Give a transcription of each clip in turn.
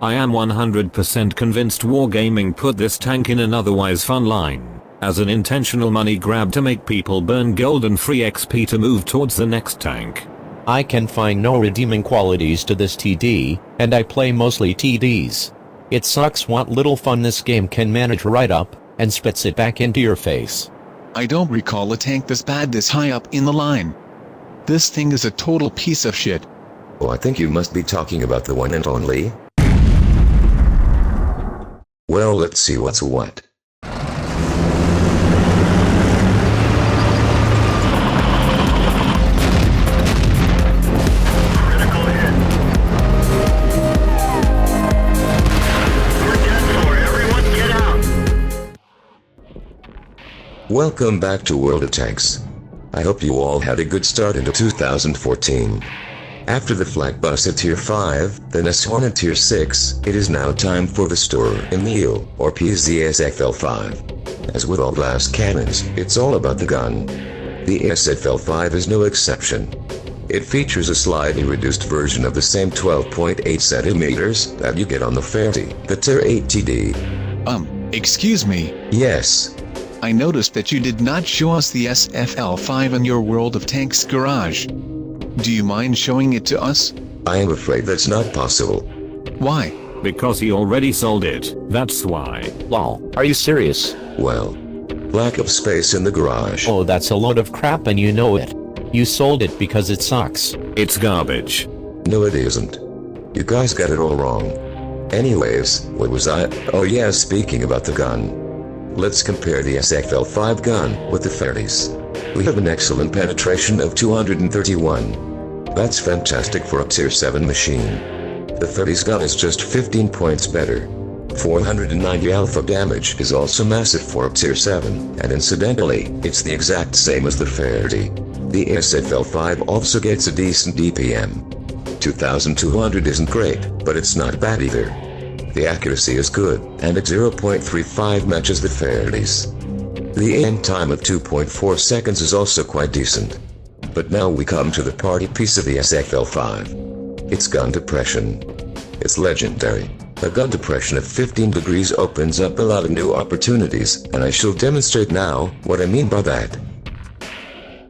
I am 100% convinced Wargaming put this tank in an otherwise fun line, as an intentional money grab to make people burn gold and free XP to move towards the next tank. I can find no redeeming qualities to this TD, and I play mostly TDs. It sucks what little fun this game can manage right up, and spits it back into your face. I don't recall a tank this bad this high up in the line. This thing is a total piece of shit. Oh, I think you must be talking about the one and only. Well, let's see what's what. Welcome back to World of Tanks. I hope you all had a good start into 2014. After the flak bus at Tier 5, the Nashorn at Tier 6, it is now time for the Sturer Emil, or Pz.SFL 5. As with all blast cannons, it's all about the gun. The SFL 5 is no exception. It features a slightly reduced version of the same 12.8 centimeters that you get on the Fairty, the Tier 8 TD. Excuse me. Yes. I noticed that you did not show us the SFL 5 in your World of Tanks garage. Do you mind showing it to us? I am afraid that's not possible. Why? Because he already sold it, that's why. Lol, are you serious? Well, lack of space in the garage. Oh, that's a load of crap and you know it. You sold it because it sucks. It's garbage. No, it isn't. You guys got it all wrong. Anyways, what was I? Oh yeah, speaking about the gun. Let's compare the SFL 5 gun with the Fairties. We have an excellent penetration of 231. That's fantastic for a Tier 7 machine. The Fairties gun is just 15 points better. 490 alpha damage is also massive for a Tier 7, and incidentally, it's the exact same as the Fairty. The SFL 5 also gets a decent DPM. 2200 isn't great, but it's not bad either. The accuracy is good, and at 0.35 matches the Fairties. The aim time of 2.4 seconds is also quite decent. But now we come to the party piece of the SFL 5. It's gun depression. It's legendary. A gun depression of 15 degrees opens up a lot of new opportunities, and I shall demonstrate now what I mean by that.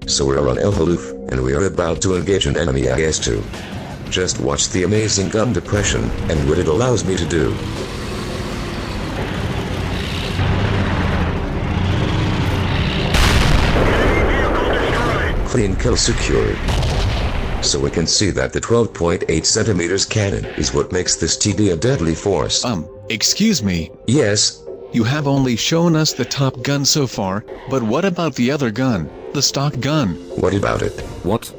So we're on halluf, and we are about to engage an enemy IS-2. Just watch the amazing gun depression, and what it allows me to do. Clean kill secured. So we can see that the 12.8 centimeters cannon is what makes this TD a deadly force. Excuse me. Yes? You have only shown us the top gun so far, but what about the other gun, the stock gun? What about it? What?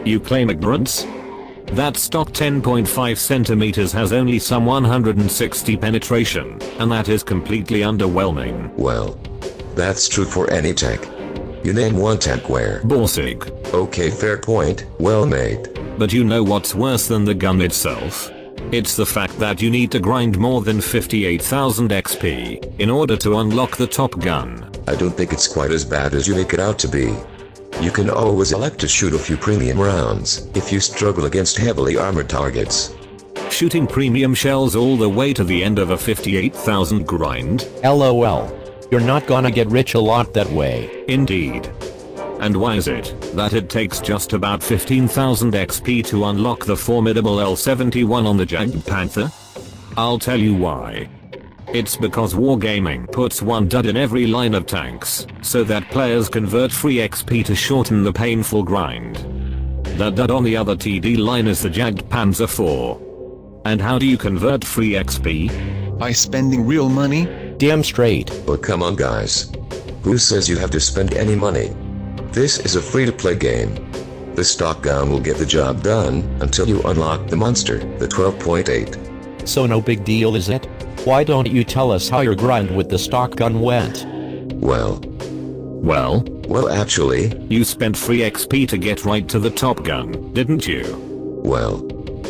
You claim ignorance? That stock 10.5 centimeters has only some 160 penetration, and that is completely underwhelming. Well, that's true for any tank. You name one tank where? Borsig. Okay, fair point, well made. But you know what's worse than the gun itself? It's the fact that you need to grind more than 58,000 XP in order to unlock the top gun. I don't think it's quite as bad as you make it out to be. You can always elect to shoot a few premium rounds if you struggle against heavily armored targets. Shooting premium shells all the way to the end of a 58,000 grind? LOL. You're not gonna get rich a lot that way. Indeed. And why is it that it takes just about 15,000 XP to unlock the formidable L71 on the Jagged Panther? I'll tell you why. It's because Wargaming puts one dud in every line of tanks, so that players convert free XP to shorten the painful grind. The dud on the other TD line is the Jagged Panzer IV. And how do you convert free XP? By spending real money? Damn straight. But come on guys. Who says you have to spend any money? This is a free-to-play game. The stock gun will get the job done until you unlock the monster, the 12.8. So no big deal, is it? Why don't you tell us how your grind with the stock gun went? Well, actually, you spent free XP to get right to the top gun, didn't you? Well,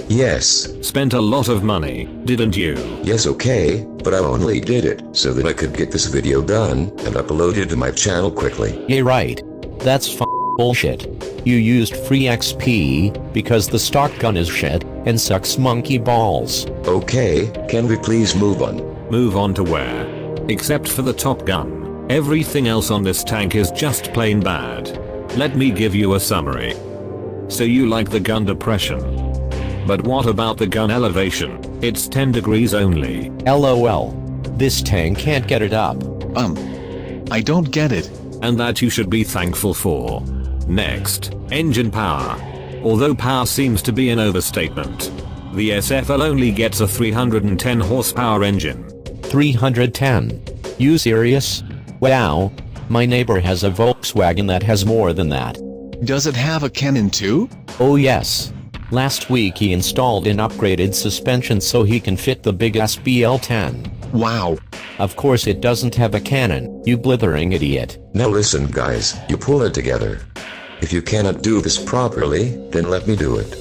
yes. Spent a lot of money, didn't you? Yes, okay, but I only did it so that I could get this video done and upload it to my channel quickly. Yeah, right. That's bullshit. You used free XP because the stock gun is shit. and sucks monkey balls. Okay, can we please move on? Move on to where? Except for the top gun, everything else on this tank is just plain bad. Let me give you a summary. So you like the gun depression. But what about the gun elevation? It's 10 degrees only. LOL. This tank can't get it up. I don't get it. And that you should be thankful for. Next, engine power. Although power seems to be an overstatement. The SFL only gets a 310 horsepower engine. 310. You serious? Wow. My neighbor has a Volkswagen that has more than that. Does it have a cannon too? Oh yes. Last week he installed an upgraded suspension so he can fit the big SBL10. Wow. Of course it doesn't have a cannon, you blithering idiot. Now listen guys, you pull it together. If you cannot do this properly, then let me do it.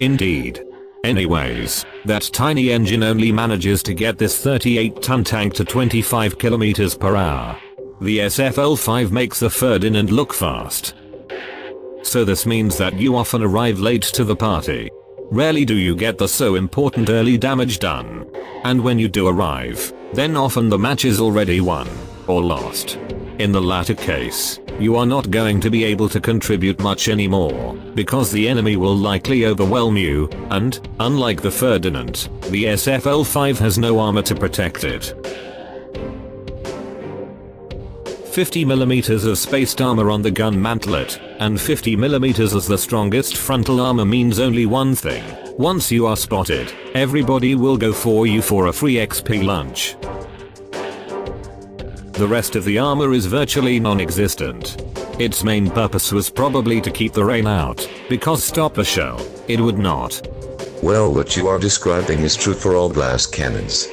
Indeed. Anyways, that tiny engine only manages to get this 38-ton tank to 25 kilometers per hour. The SFL5 makes the Ferdinand look fast. So this means that you often arrive late to the party. Rarely do you get the so important early damage done. And when you do arrive, then often the match is already won, or lost. In the latter case, you are not going to be able to contribute much anymore, because the enemy will likely overwhelm you, and, unlike the Ferdinand, the SFL5 has no armor to protect it. 50mm of spaced armor on the gun mantlet, and 50mm as the strongest frontal armor means only one thing. Once you are spotted, everybody will go for you for a free XP lunch. The rest of the armor is virtually non-existent. Its main purpose was probably to keep the rain out, because stop a shell, it would not. Well, what you are describing is true for all glass cannons.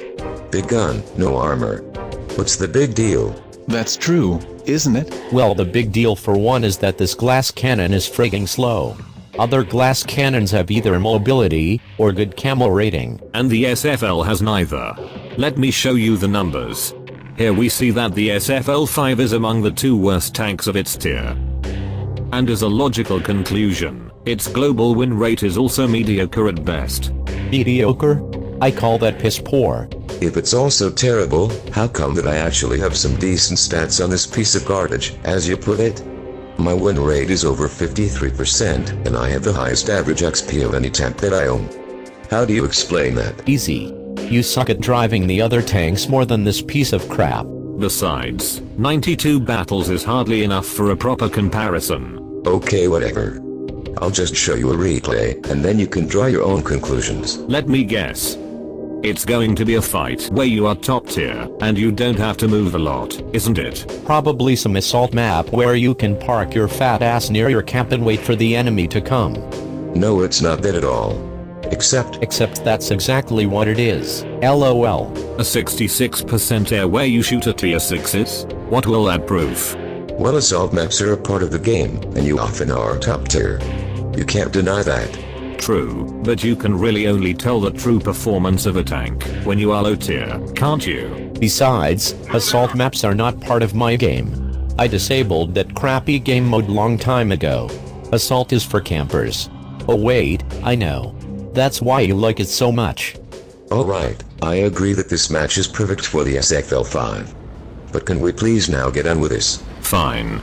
Big gun, no armor. What's the big deal? That's true, isn't it? Well, the big deal for one is that this glass cannon is frigging slow. Other glass cannons have either mobility or good camo rating. And the SFL has neither. Let me show you the numbers. Here we see that the SFL5 is among the 2 worst tanks of its tier. And as a logical conclusion, its global win rate is also mediocre at best. Mediocre? I call that piss poor. If it's also terrible, how come that I actually have some decent stats on this piece of garbage, as you put it? My win rate is over 53%, and I have the highest average XP of any tank that I own. How do you explain that? Easy. You suck at driving the other tanks more than this piece of crap. Besides, 92 battles is hardly enough for a proper comparison. Okay, whatever. I'll just show you a replay, and then you can draw your own conclusions. Let me guess. It's going to be a fight where you are top tier, and you don't have to move a lot, isn't it? Probably some assault map where you can park your fat ass near your camp and wait for the enemy to come. No, it's not that at all. Except that's exactly what it is. LOL. A 66% air where you shoot at tier 6s? What will that prove? well, assault maps are a part of the game, and you often are top tier. You can't deny that. True, but you can really only tell the true performance of a tank when you are low tier, can't you? Besides, assault maps are not part of my game. I disabled that crappy game mode long time ago. Assault is for campers. Oh wait, I know. That's why you like it so much. Alright, I agree that this match is perfect for the SFL 5. But can we please now get on with this? Fine.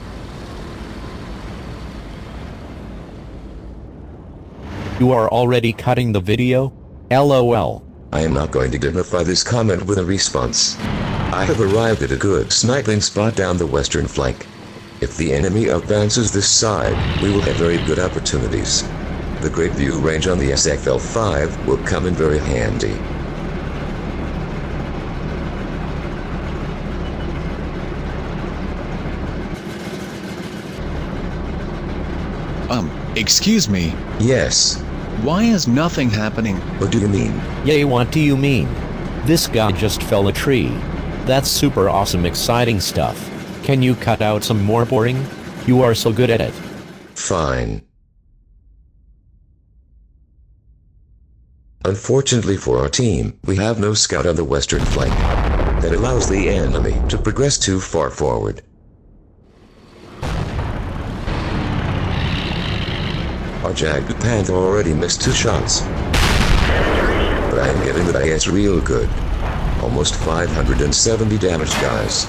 You are already cutting the video? LOL. I am not going to dignify this comment with a response. I have arrived at a good sniping spot down the western flank. If the enemy advances this side, we will have very good opportunities. The great view range on the SFL 5 will come in very handy. Excuse me. Yes. Why is nothing happening? What do you mean? Yay, what do you mean? This guy just fell a tree. That's super awesome exciting stuff. Can you cut out some more boring? You are so good at it. Fine. Unfortunately for our team, we have no scout on the western flank. That allows the enemy to progress too far forward. Our Our Jagged Panther already missed 2 shots. But I am getting the IS real good. Almost 570 damage, guys.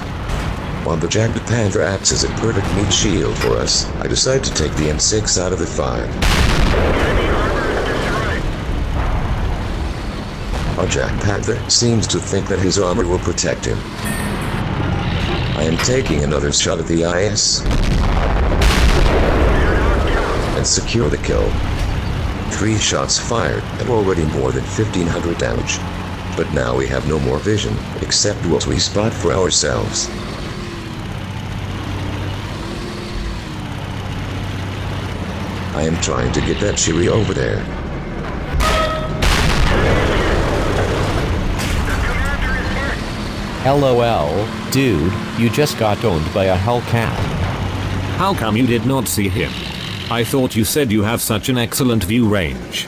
While the Jagged Panther acts as a perfect meat shield for us, I decide to take the M6 out of the 5. Our Jagged Panther seems to think that his armor will protect him. I am taking another shot at the IS. And secure the kill. 3 shots fired, and already more than 1500 damage. But now we have no more vision, except what we spot for ourselves. I am trying to get that Shiri over there. LOL, dude, you just got owned by a Hellcat. How come you did not see him? I thought you said you have such an excellent view range.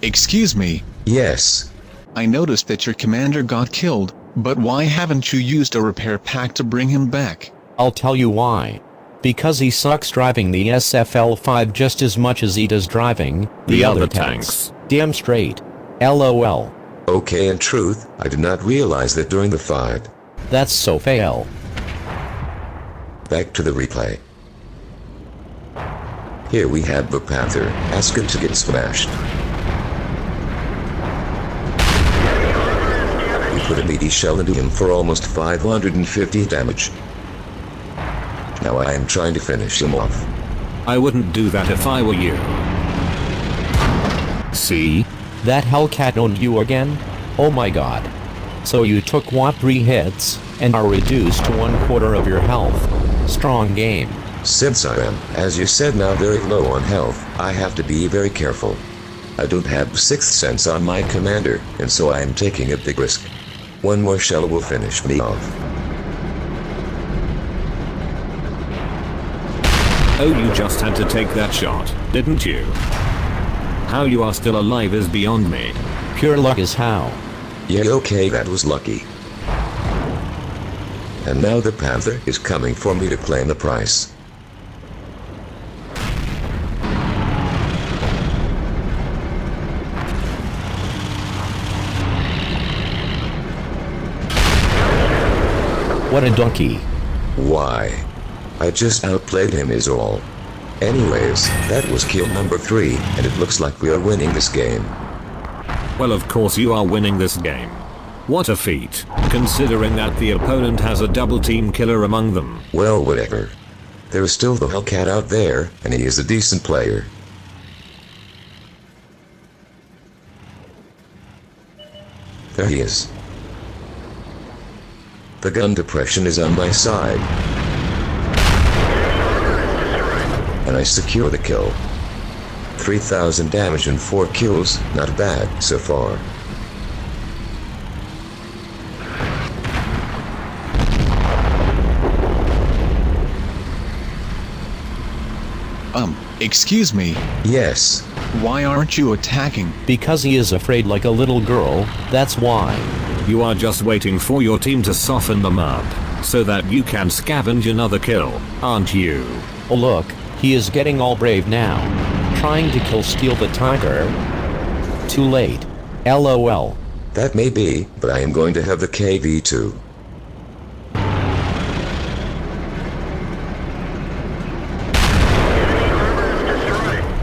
Excuse me. Yes. I noticed that your commander got killed, but why haven't you used a repair pack to bring him back? I'll tell you why. Because he sucks driving the SFL-5 just as much as he does driving the other tanks. Damn straight. LOL. Okay, in truth, I did not realize that during the fight. That's so fail. Back to the replay. Here we have the Panther, asking to get smashed. We put a meaty shell into him for almost 550 damage. Now I am trying to finish him off. I wouldn't do that if I were you. See? That Hellcat owned you again? Oh my god. So you took what 3 hits, and are reduced to 1/4 of your health. Strong game. Since I am, as you said, now very low on health, I have to be very careful. I don't have 6th sense on my commander, and so I am taking a big risk. 1 more shell will finish me off. Oh, you just had to take that shot, didn't you? How you are still alive is beyond me. Pure luck is how. Yeah, okay, that was lucky. And now the Panther is coming for me to claim the price. What a donkey. Why? I just outplayed him is all. Anyways, that was kill number 3, and it looks like we are winning this game. Well, of course you are winning this game. What a feat, considering that the opponent has a double team killer among them. Well, whatever. There is still the Hellcat out there, and he is a decent player. There he is. The gun depression is on my side. And I secure the kill. 3,000 damage and 4 kills, not bad so far. Excuse me. Yes. Why aren't you attacking? Because he is afraid like a little girl, that's why. You are just waiting for your team to soften them up, so that you can scavenge another kill, aren't you? Oh look, he is getting all brave now. Trying to kill Steal the Tiger. Too late. LOL. That may be, but I am going to have the KV-2.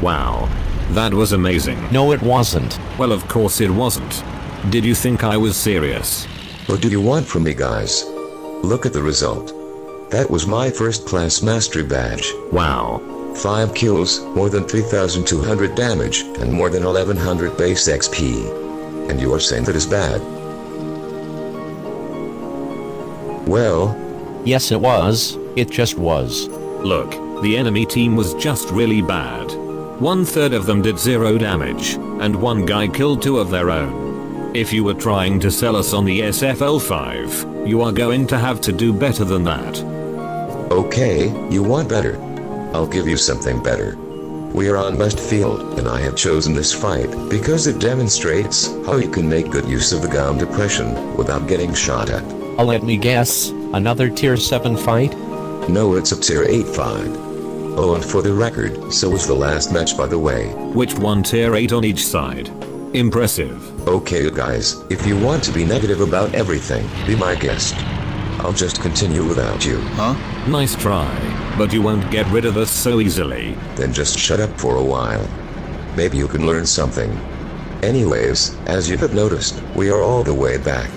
Wow. That was amazing. No, it wasn't. Well, of course it wasn't. Did you think I was serious? What do you want from me, guys? Look at the result. That was my first class mastery badge. Wow. 5 kills, more than 3,200 damage, and more than 1,100 base XP. And you are saying that is bad? Well... Yes, it was. It just was. Look, the enemy team was just really bad. 1/3 of them did 0 damage, and 1 guy killed 2 of their own. If you were trying to sell us on the SFL-5, you are going to have to do better than that. Okay, you want better. I'll give you something better. We are on Westfield, and I have chosen this fight because it demonstrates how you can make good use of the gun depression without getting shot at. Let me guess, another tier 7 fight? No, it's a tier 8-5. Oh, and for the record, so was the last match, by the way. Which one tier 8 on each side? Impressive. Okay guys, if you want to be negative about everything, be my guest. I'll just continue without you. Huh? Nice try, but you won't get rid of us so easily. Then just shut up for a while. Maybe you can learn something. Anyways, as you have noticed, we are all the way back.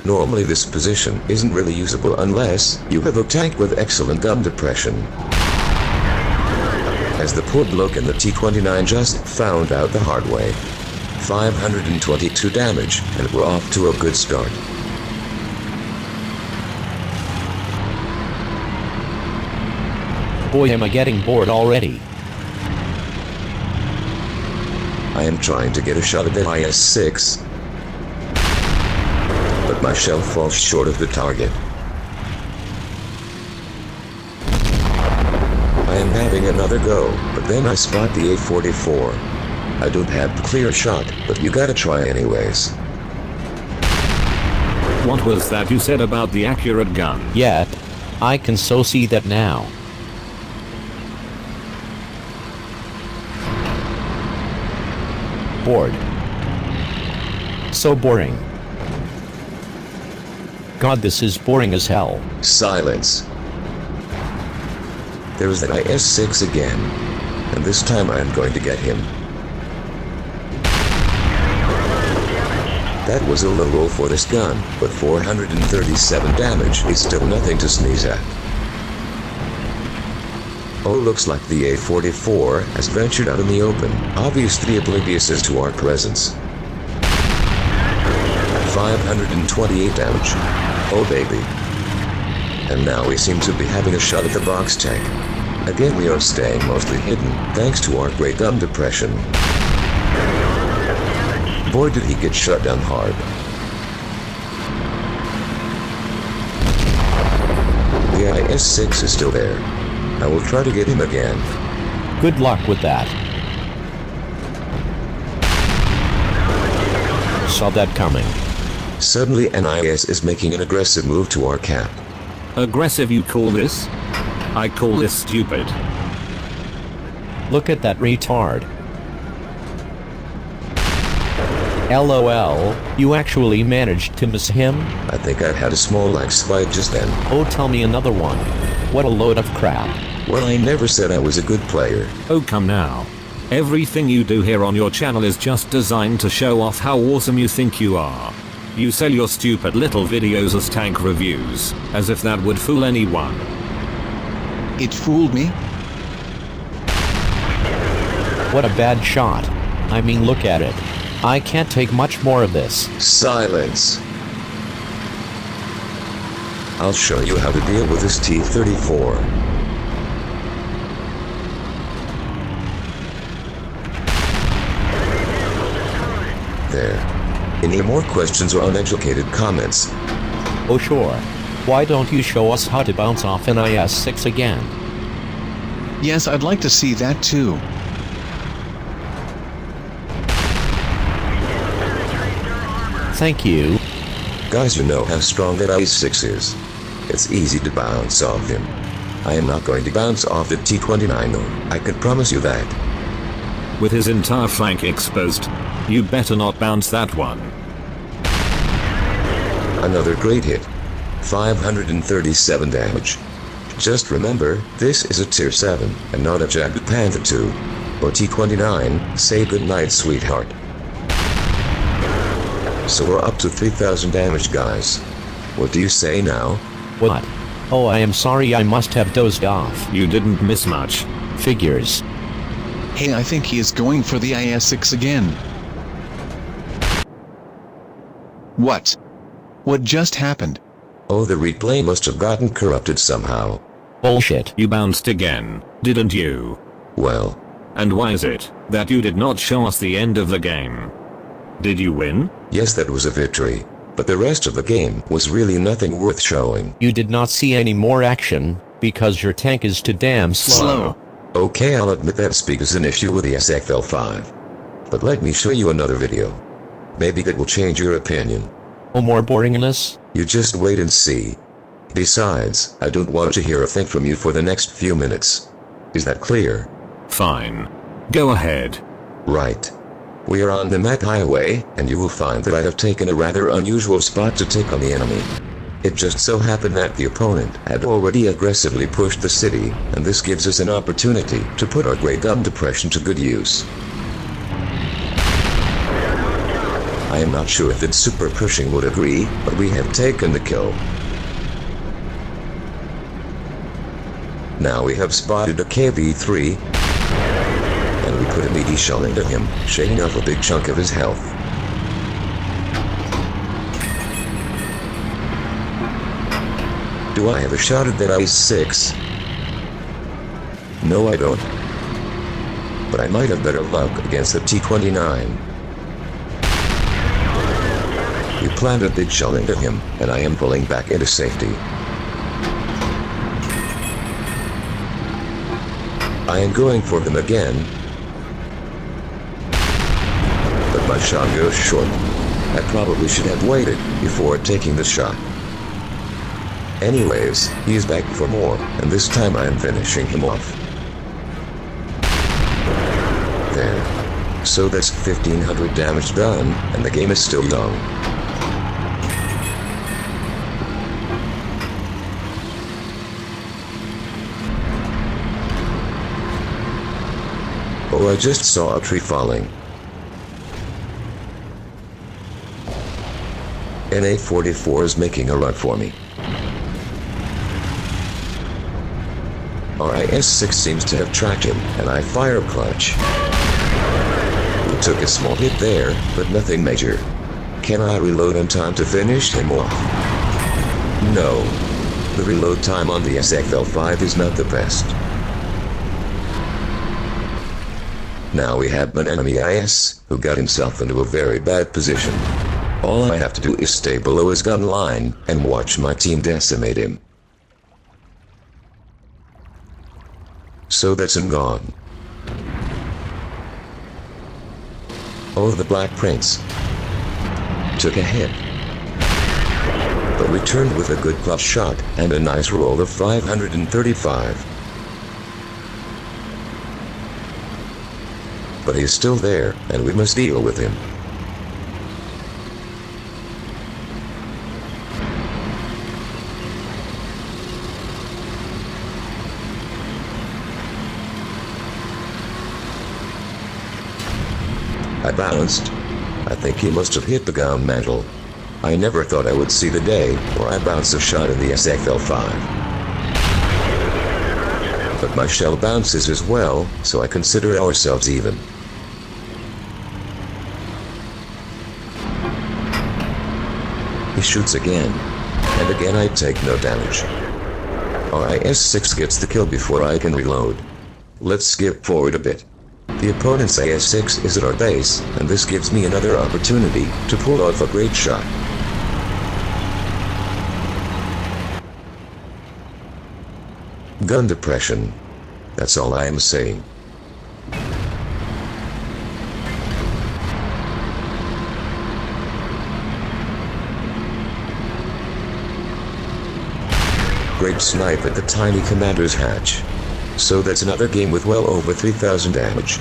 Normally this position isn't really usable unless you have a tank with excellent gun depression. As the poor bloke in the T-29 just found out the hard way. 522 damage, and we're off to a good start. Boy, am I getting bored already. I am trying to get a shot at the IS-6, but my shell falls short of the target. I am having another go, but then I spot the A-44. I don't have the clear shot, but you gotta try anyways. What was that you said about the accurate gun? Yet, I can so see that now. Bored. So boring. God, this is boring as hell. Silence. There's that IS-6 again, and this time I am going to get him. That was a low roll for this gun, but 437 damage is still nothing to sneeze at. Oh, looks like the A-44 has ventured out in the open, obviously oblivious as to our presence. 528 damage. Oh baby. And now we seem to be having a shot at the box tank. Again we are staying mostly hidden, thanks to our great gun depression. Boy, did he get shut down hard. The IS-6 is still there. I will try to get him again. Good luck with that. Saw that coming. Suddenly an IS is making an aggressive move to our cap. Aggressive you call this? I call this stupid. Look at that retard. LOL, you actually managed to miss him? I think I had a small lag spike just then. Oh, tell me another one. What a load of crap. Well, I never said I was a good player. Oh come now. Everything you do here on your channel is just designed to show off how awesome you think you are. You sell your stupid little videos as tank reviews, as if that would fool anyone. It fooled me? What a bad shot. I mean, look at it. I can't take much more of this. Silence. I'll show you how to deal with this T-34. There. Any more questions or uneducated comments? Oh sure. Why don't you show us how to bounce off an IS-6 again? Yes, I'd like to see that too. Thank you. Guys, you know how strong that IS-6 is. It's easy to bounce off him. I am not going to bounce off the T-29 though, I can promise you that. With his entire flank exposed, you better not bounce that one. Another great hit. 537 damage. Just remember, this is a tier 7, and not a Jagged Panther 2. Or T-29, say goodnight sweetheart. So we're up to 3,000 damage, guys. What do you say now? What? Oh, I am sorry, I must have dozed off. You didn't miss much. Figures. Hey, I think he is going for the IS-6 again. What? What just happened? Oh, the replay must have gotten corrupted somehow. Bullshit. You bounced again, didn't you? Well. And why is it that you did not show us the end of the game? Did you win? Yes, that was a victory. But the rest of the game was really nothing worth showing. You did not see any more action, because your tank is too damn slow. Okay, I'll admit that speak is an issue with the SFL 5. But let me show you another video. Maybe that will change your opinion. Oh, more boringness? You just wait and see. Besides, I don't want to hear a thing from you for the next few minutes. Is that clear? Fine. Go ahead. Right. We are on the Mac Highway, and you will find that I have taken a rather unusual spot to take on the enemy. It just so happened that the opponent had already aggressively pushed the city, and this gives us an opportunity to put our great gun depression to good use. I am not sure if that super pushing would agree, but we have taken the kill. Now we have spotted a KV-3, and we put a meaty shell into him, shaving off a big chunk of his health. Do I have a shot at that IS-6? No, I don't. But I might have better luck against the T-29. We planted a big shell into him, and I am pulling back into safety. I am going for them again, but my shot goes short. I probably should have waited before taking the shot. Anyways, he is back for more, and this time I am finishing him off. There. So that's 1500 damage done, and the game is still young. Oh, I just saw a tree falling. NA-44 is making a run for me. Our IS-6 seems to have tracked him, and I fire clutch. We took a small hit there, but nothing major. Can I reload in time to finish him off? No. The reload time on the SFL-5 is not the best. Now we have an enemy IS, who got himself into a very bad position. All I have to do is stay below his gun line, and watch my team decimate him. So that's him gone. Oh, the Black Prince. Took a hit, but returned with a good clutch shot, and a nice roll of 535. But he's still there, and we must deal with him. I bounced. I think he must have hit the gun mantle. I never thought I would see the day where I bounce a shot in the SFL-5. But my shell bounces as well, so I consider ourselves even. He shoots again, and again I take no damage. Our IS-6 gets the kill before I can reload. Let's skip forward a bit. The opponent's IS-6 is at our base, and this gives me another opportunity to pull off a great shot. Gun depression. That's all I am saying. Great snipe at the tiny commander's hatch. So that's another game with well over 3000 damage.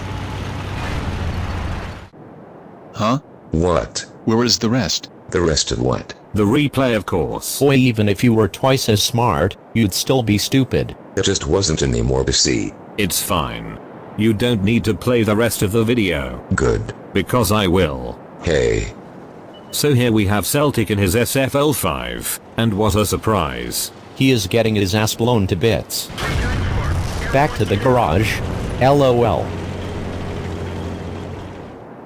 Huh? What? Where is the rest? The rest of what? The replay, of course. Boy, even if you were twice as smart, you'd still be stupid. It just wasn't anymore, BC. It's fine. You don't need to play the rest of the video. Good. Because I will. Hey. So here we have Celtic in his SFL-5, and what a surprise. He is getting his ass blown to bits. Back to the garage. LOL.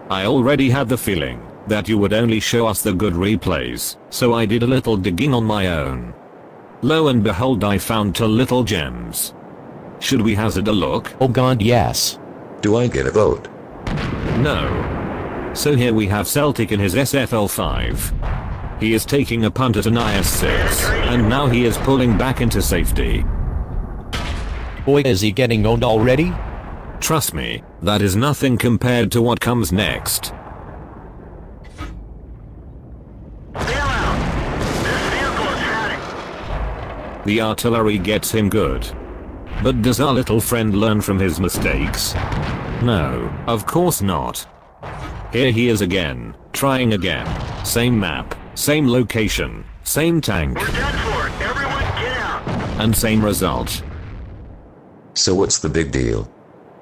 I already had the feeling that you would only show us the good replays, so I did a little digging on my own. Lo and behold, I found 2 little gems. Should we hazard a look? Oh god, yes. Do I get a vote? No. So here we have Celtic in his SFL-5. He is taking a punt at an IS-6, and now he is pulling back into safety. Boy, is he getting owned already? Trust me, that is nothing compared to what comes next. The artillery gets him good. But does our little friend learn from his mistakes? No, of course not. Here he is again, trying again. Same map, same location, same tank. We're done for. Everyone get out. And same result. So what's the big deal?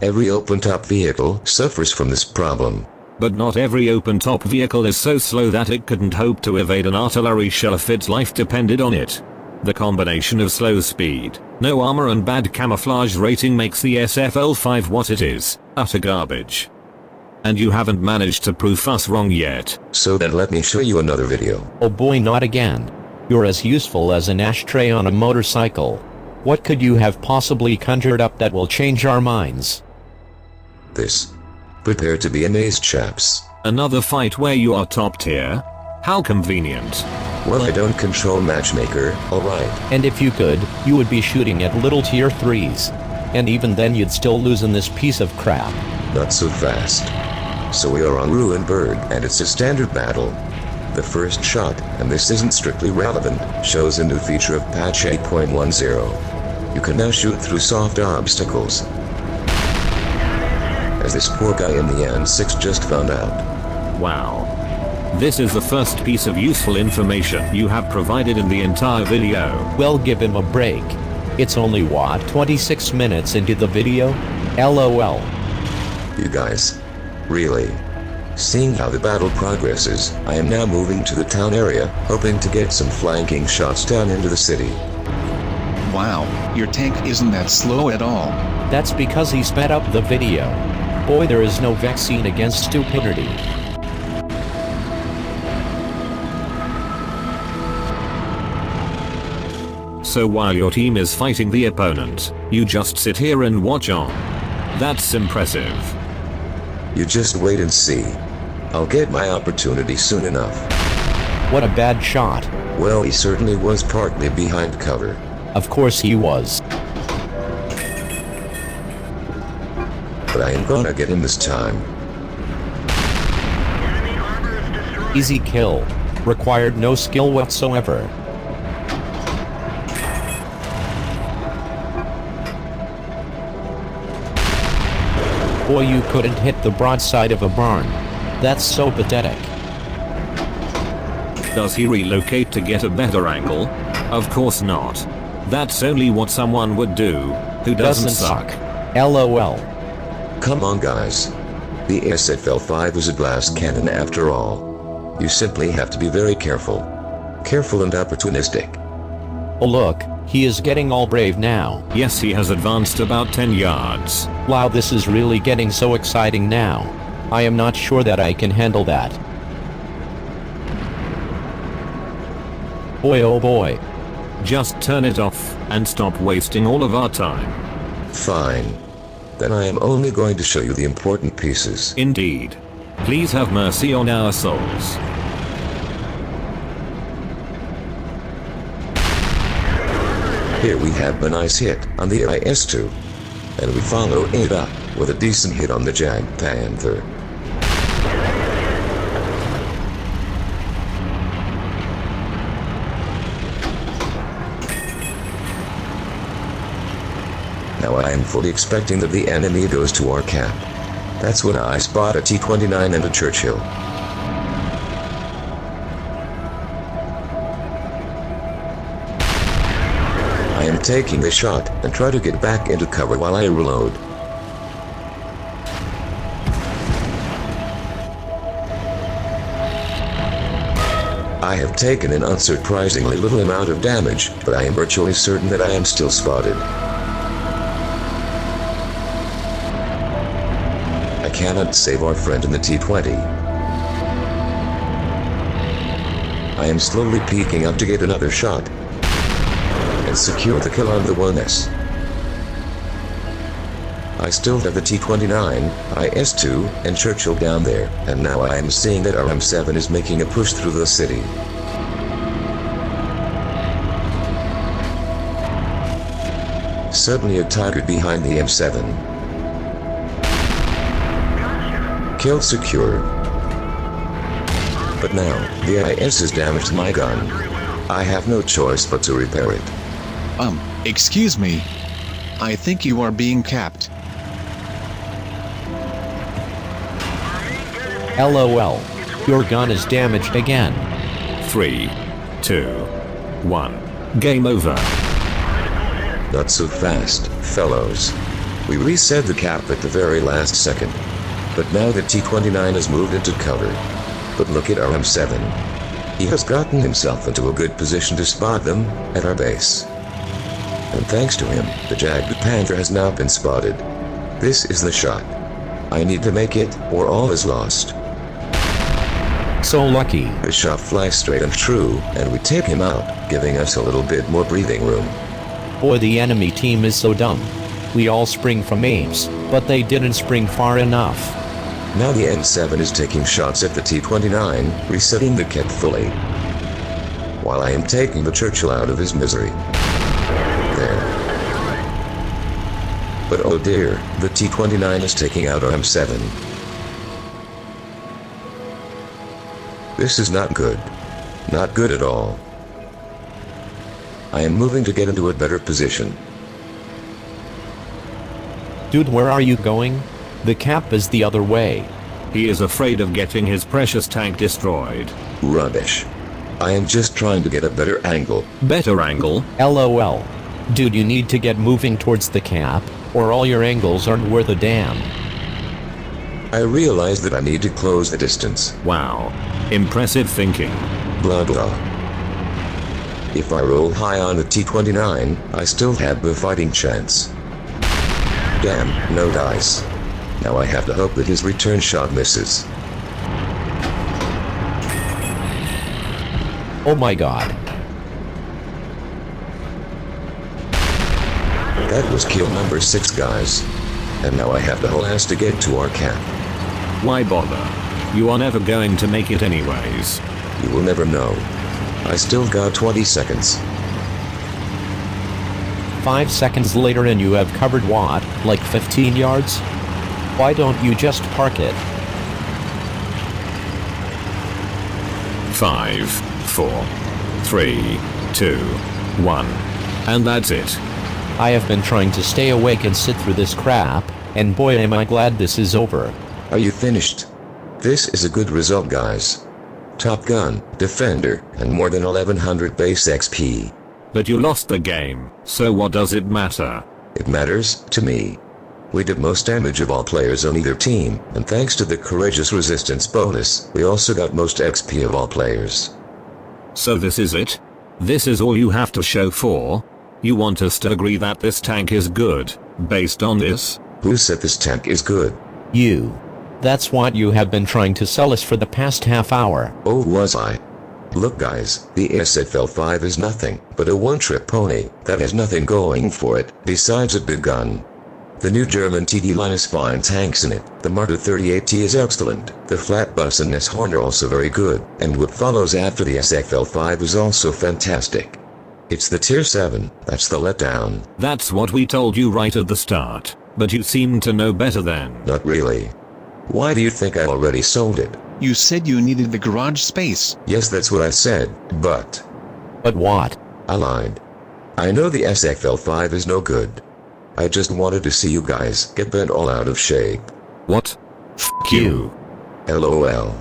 Every open-top vehicle suffers from this problem. But not every open-top vehicle is so slow that it couldn't hope to evade an artillery shell if its life depended on it. The combination of slow speed, no armor and bad camouflage rating makes the SFL-5 what it is, utter garbage. And you haven't managed to prove us wrong yet. So then let me show you another video. Oh boy, not again. You're as useful as an ashtray on a motorcycle. What could you have possibly conjured up that will change our minds? This. Prepare to be amazed, chaps. Another fight where you are top tier? How convenient. Well, I don't control matchmaker, alright. And if you could, you would be shooting at little tier 3s. And even then you'd still lose in this piece of crap. Not so fast. So we are on Ruined Bird, and it's a standard battle. The first shot, and this isn't strictly relevant, shows a new feature of patch 8.10. You can now shoot through soft obstacles. As this poor guy in the N6 just found out. Wow. This is the first piece of useful information you have provided in the entire video. Well, give him a break. It's only what, 26 minutes into the video? LOL. You guys. Really. Seeing how the battle progresses, I am now moving to the town area, hoping to get some flanking shots down into the city. Wow, your tank isn't that slow at all. That's because he sped up the video. Boy, there is no vaccine against stupidity. So while your team is fighting the opponent, you just sit here and watch on. That's impressive. You just wait and see. I'll get my opportunity soon enough. What a bad shot. Well, he certainly was partly behind cover. Of course he was. But I am gonna get him this time. Enemy armor is destroyed. Easy kill. Required no skill whatsoever. Boy, you couldn't hit the broadside of a barn. That's so pathetic. Does he relocate to get a better angle? Of course not. That's only what someone would do, who doesn't suck. LOL. Come on, guys. The SFL-5 is a glass cannon after all. You simply have to be very careful. Careful and opportunistic. Oh look, he is getting all brave now. Yes, he has advanced about 10 yards. Wow, this is really getting so exciting now. I am not sure that I can handle that. Boy, oh boy. Just turn it off, and stop wasting all of our time. Fine. Then I am only going to show you the important pieces. Indeed. Please have mercy on our souls. Here we have a nice hit on the IS-2. And we follow it up with a decent hit on the Jag Panther. Now I am fully expecting that the enemy goes to our camp. That's when I spot a T-29 and a Churchill. I am taking the shot and try to get back into cover while I reload. I have taken an unsurprisingly little amount of damage, but I am virtually certain that I am still spotted. I cannot save our friend in the T-20. I am slowly peeking up to get another shot and secure the kill on the 1S. I still have the T-29, IS-2, and Churchill down there, and now I am seeing that our M7 is making a push through the city. Suddenly a target behind the M7. Kill secure. But now, the IS has damaged my gun. I have no choice but to repair it. Excuse me. I think you are being capped. LOL. Your gun is damaged again. 3, 2, 1. Game over. Not so fast, fellows. We reset the cap at the very last second. But now the T-29 has moved into cover. But look at our M7. He has gotten himself into a good position to spot them at our base. And thanks to him, the Jagged Panther has now been spotted. This is the shot. I need to make it, or all is lost. So lucky. The shot flies straight and true, and we take him out, giving us a little bit more breathing room. Boy, the enemy team is so dumb. We all spring from aims, but they didn't spring far enough. Now the M7 is taking shots at the T-29, resetting the cap fully. While I am taking the Churchill out of his misery. There. But oh dear, the T-29 is taking out our M7. This is not good. Not good at all. I am moving to get into a better position. Dude, where are you going? The cap is the other way. He is afraid of getting his precious tank destroyed. Rubbish. I am just trying to get a better angle. Better angle? LOL. Dude, you need to get moving towards the cap, or all your angles aren't worth a damn. I realize that I need to close the distance. Wow. Impressive thinking. Blah blah. If I roll high on the T-29, I still have a fighting chance. Damn, no dice. Now I have to hope that his return shot misses. Oh my god. That was kill number 6, guys. And now I have the whole ass to get to our cap. Why bother? You are never going to make it anyways. You will never know. I still got 20 seconds. 5 seconds later and you have covered what, like 15 yards? Why don't you just park it? 5, 4, 3, 2, 1. And that's it. I have been trying to stay awake and sit through this crap, and boy am I glad this is over. Are you finished? This is a good result, guys. Top Gun, Defender, and more than 1100 base XP. But you lost the game, so what does it matter? It matters to me. We did most damage of all players on either team, and thanks to the Courageous Resistance bonus, we also got most XP of all players. So this is it? This is all you have to show for? You want us to agree that this tank is good, based on this? Who said this tank is good? You. That's what you have been trying to sell us for the past half hour. Oh, was I? Look guys, the SFL 5 is nothing but a one-trick pony that has nothing going for it besides a big gun. The new German TD line is fine tanks in it. The Marder 38T is excellent. The Flatbus and S-Horn are also very good, and what follows after the SFL 5 is also fantastic. It's the Tier 7 that's the letdown. That's what we told you right at the start, but you seem to know better then. Not really. Why do you think I already sold it? You said you needed the garage space. Yes, that's what I said, but But what? I lied. I know the SFL 5 is no good. I just wanted to see you guys get bent all out of shape. What? F you. LOL.